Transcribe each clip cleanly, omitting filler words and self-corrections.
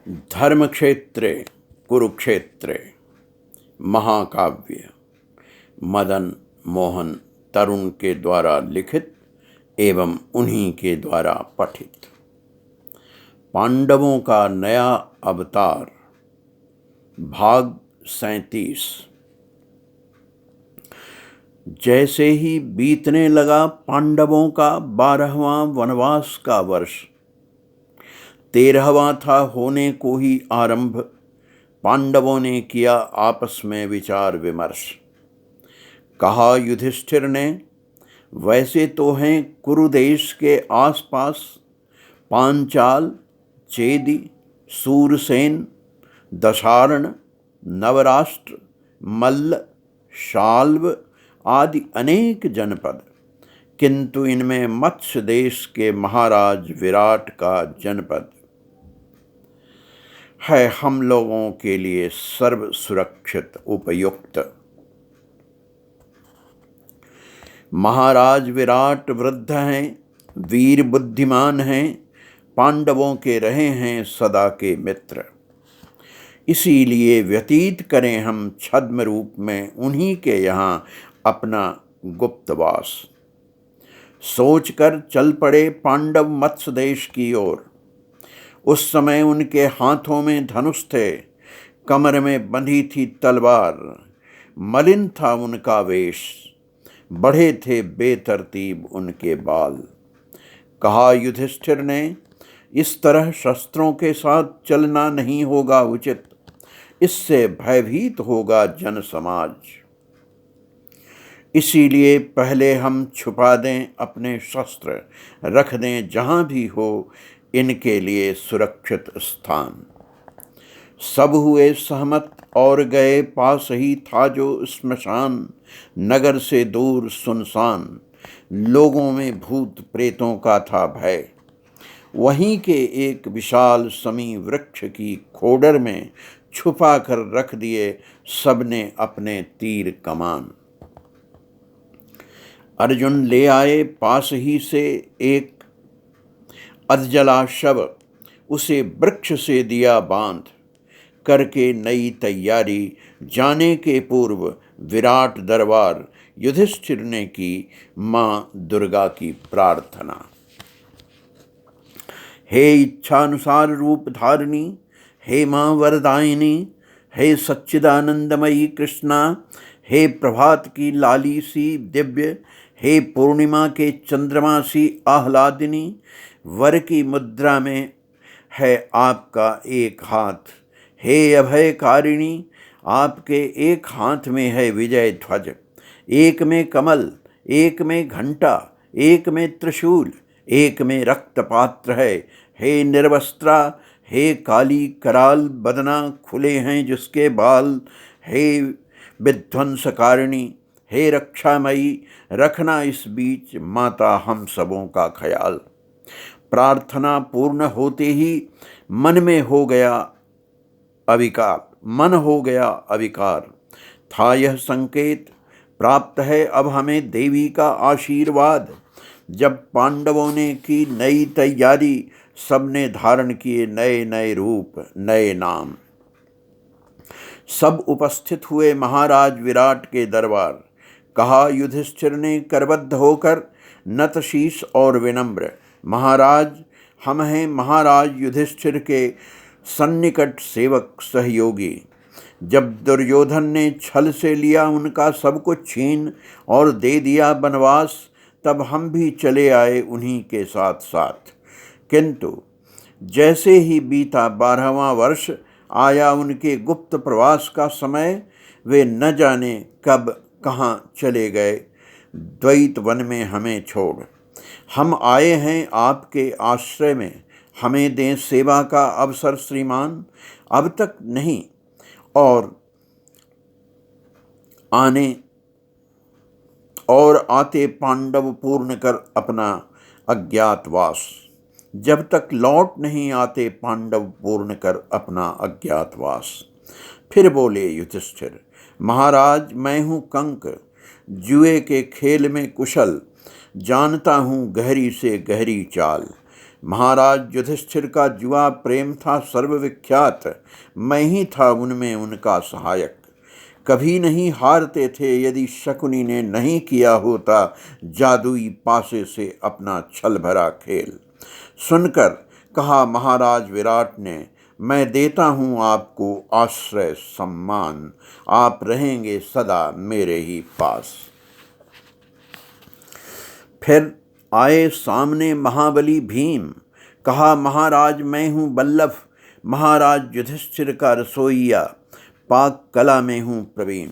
धर्मक्षेत्रे कुरुक्षेत्रे महाकाव्य मदन मोहन तरुण के द्वारा लिखित एवं उन्हीं के द्वारा पठित। पांडवों का नया अवतार भाग 37। जैसे ही बीतने लगा पांडवों का 12वां वनवास का वर्ष, 13वां था होने को ही आरंभ। पांडवों ने किया आपस में विचार विमर्श। कहा युधिष्ठिर ने, वैसे तो हैं कुरुदेश के आसपास पांचाल, चेदि, सूरसेन, दशार्ण, नवराष्ट्र, मल्ल, शाल्व आदि अनेक जनपद, किंतु इनमें मत्स्य देश के महाराज विराट का जनपद है हम लोगों के लिए सर्व सुरक्षित उपयुक्त। महाराज विराट वृद्ध हैं, वीर बुद्धिमान हैं, पांडवों के रहे हैं सदा के मित्र। इसीलिए व्यतीत करें हम छद्म रूप में उन्हीं के यहाँ अपना गुप्तवास। सोचकर चल पड़े पांडव मत्स्य देश की ओर। उस समय उनके हाथों में धनुष थे, कमर में बंधी थी तलवार, मलिन था उनका वेश, बढ़े थे बेतरतीब उनके बाल। कहा युधिष्ठिर ने, इस तरह शस्त्रों के साथ चलना नहीं होगा उचित, इससे भयभीत होगा जन समाज। इसीलिए पहले हम छुपा दें अपने शस्त्र, रख दें जहाँ भी हो इनके लिए सुरक्षित स्थान। सब हुए सहमत और गए, पास ही था जो स्मशान, नगर से दूर सुनसान। लोगों में भूत प्रेतों का था भय। वहीं के एक विशाल समी वृक्ष की खोडर में छुपा कर रख दिए सबने अपने तीर कमान। अर्जुन ले आए पास ही से एक अधजला शव, उसे वृक्ष से दिया बांध। करके नई तैयारी जाने के पूर्व विराट दरबार युधिष्ठिर ने की माँ दुर्गा की प्रार्थना। हे इच्छानुसार रूप धारिणी, हे माँ वरदायिनी, हे सच्चिदानंदमयी कृष्णा, हे प्रभात की लाली सी दिव्य, हे पूर्णिमा के चंद्रमा सी आह्लादिनी। वर की मुद्रा में है आपका एक हाथ, हे अभयकारिणी, आपके एक हाथ में है विजय ध्वज। एक में कमल, एक में घंटा, एक में त्रिशूल, एक में रक्तपात्र है। हे निर्वस्त्रा, हे काली कराल बदना, खुले हैं जिसके बाल। हे विध्वंसकारिणी, हे रक्षामयी, रखना इस बीच माता हम सबों का ख्याल। प्रार्थना पूर्ण होते ही मन हो गया अविकार। था यह संकेत, प्राप्त है अब हमें देवी का आशीर्वाद। जब पांडवों ने की नई तैयारी, सबने धारण किए नए नए रूप, नए नाम। सब उपस्थित हुए महाराज विराट के दरबार। कहा युधिष्ठिर ने करबद्ध होकर, नतशीश और विनम्र, महाराज हम हैं महाराज युधिष्ठिर के सन्निकट सेवक सहयोगी। जब दुर्योधन ने छल से लिया उनका सब कुछ छीन और दे दिया वनवास, तब हम भी चले आए उन्हीं के साथ साथ। किंतु जैसे ही बीता 12वां वर्ष, आया उनके गुप्त प्रवास का समय। वे न जाने कब कहाँ चले गए द्वैत वन में हमें छोड़। हम आए हैं आपके आश्रय में, हमें दें सेवा का अवसर श्रीमान। अब तक नहीं और आते पांडव पूर्ण कर अपना अज्ञातवास। जब तक लौट नहीं आते पांडव पूर्ण कर अपना अज्ञातवास। फिर बोले युधिष्ठिर, महाराज मैं हूँ कंक, जुए के खेल में कुशल, जानता हूँ गहरी से गहरी चाल। महाराज युधिष्ठिर का जुआ प्रेम था सर्वविख्यात, मैं ही था उनमें उनका सहायक। कभी नहीं हारते थे यदि शकुनी ने नहीं किया होता जादुई पासे से अपना छल भरा खेल। सुनकर कहा महाराज विराट ने, मैं देता हूँ आपको आश्रय सम्मान, आप रहेंगे सदा मेरे ही पास। फिर आए सामने महाबली भीम। कहा महाराज मैं हूँ बल्लभ, महाराज युधिष्ठिर का रसोइया, पाक कला में हूँ प्रवीण।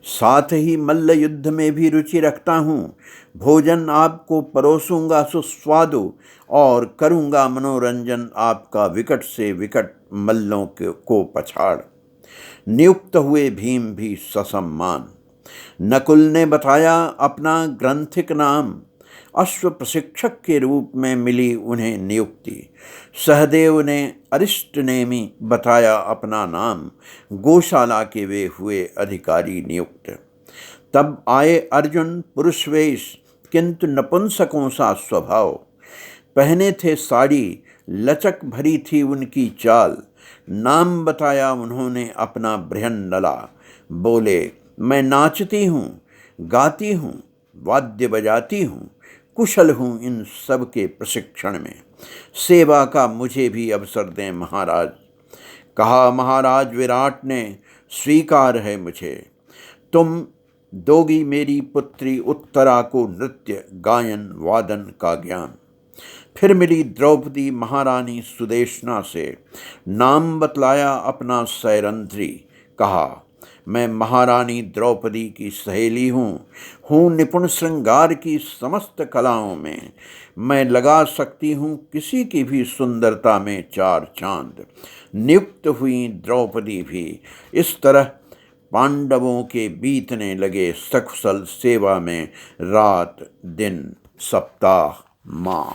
साथ ही मल्ल युद्ध में भी रुचि रखता हूँ। भोजन आपको परोसूंगा सुस्वादु, और करूँगा मनोरंजन आपका विकट से विकट मल्लों को पछाड़। नियुक्त हुए भीम भी ससम्मान। नकुल ने बताया अपना ग्रंथिक नाम, अश्व प्रशिक्षक के रूप में मिली उन्हें नियुक्ति। सहदेव ने अरिष्टनेमी बताया अपना नाम, गौशाला के वे हुए अधिकारी नियुक्त। तब आए अर्जुन पुरुषवेश, किंतु नपुंसकों सा स्वभाव। पहने थे साड़ी, लचक भरी थी उनकी चाल। नाम बताया उन्होंने अपना बृहन्नला। बोले मैं नाचती हूँ, गाती हूँ, वाद्य बजाती हूँ, कुशल हूँ इन सब के प्रशिक्षण में। सेवा का मुझे भी अवसर दें महाराज। कहा महाराज विराट ने, स्वीकार है मुझे। तुम दोगी मेरी पुत्री उत्तरा को नृत्य गायन वादन का ज्ञान। फिर मिली द्रौपदी महारानी सुदेशना से, नाम बतलाया अपना सैरंध्री। कहा मैं महारानी द्रौपदी की सहेली हूँ निपुण श्रृंगार की समस्त कलाओं में। मैं लगा सकती हूँ किसी की भी सुंदरता में चार चांद। नियुक्त हुई द्रौपदी भी। इस तरह पांडवों के बीतने लगे सकुशल सेवा में रात दिन सप्ताह माह।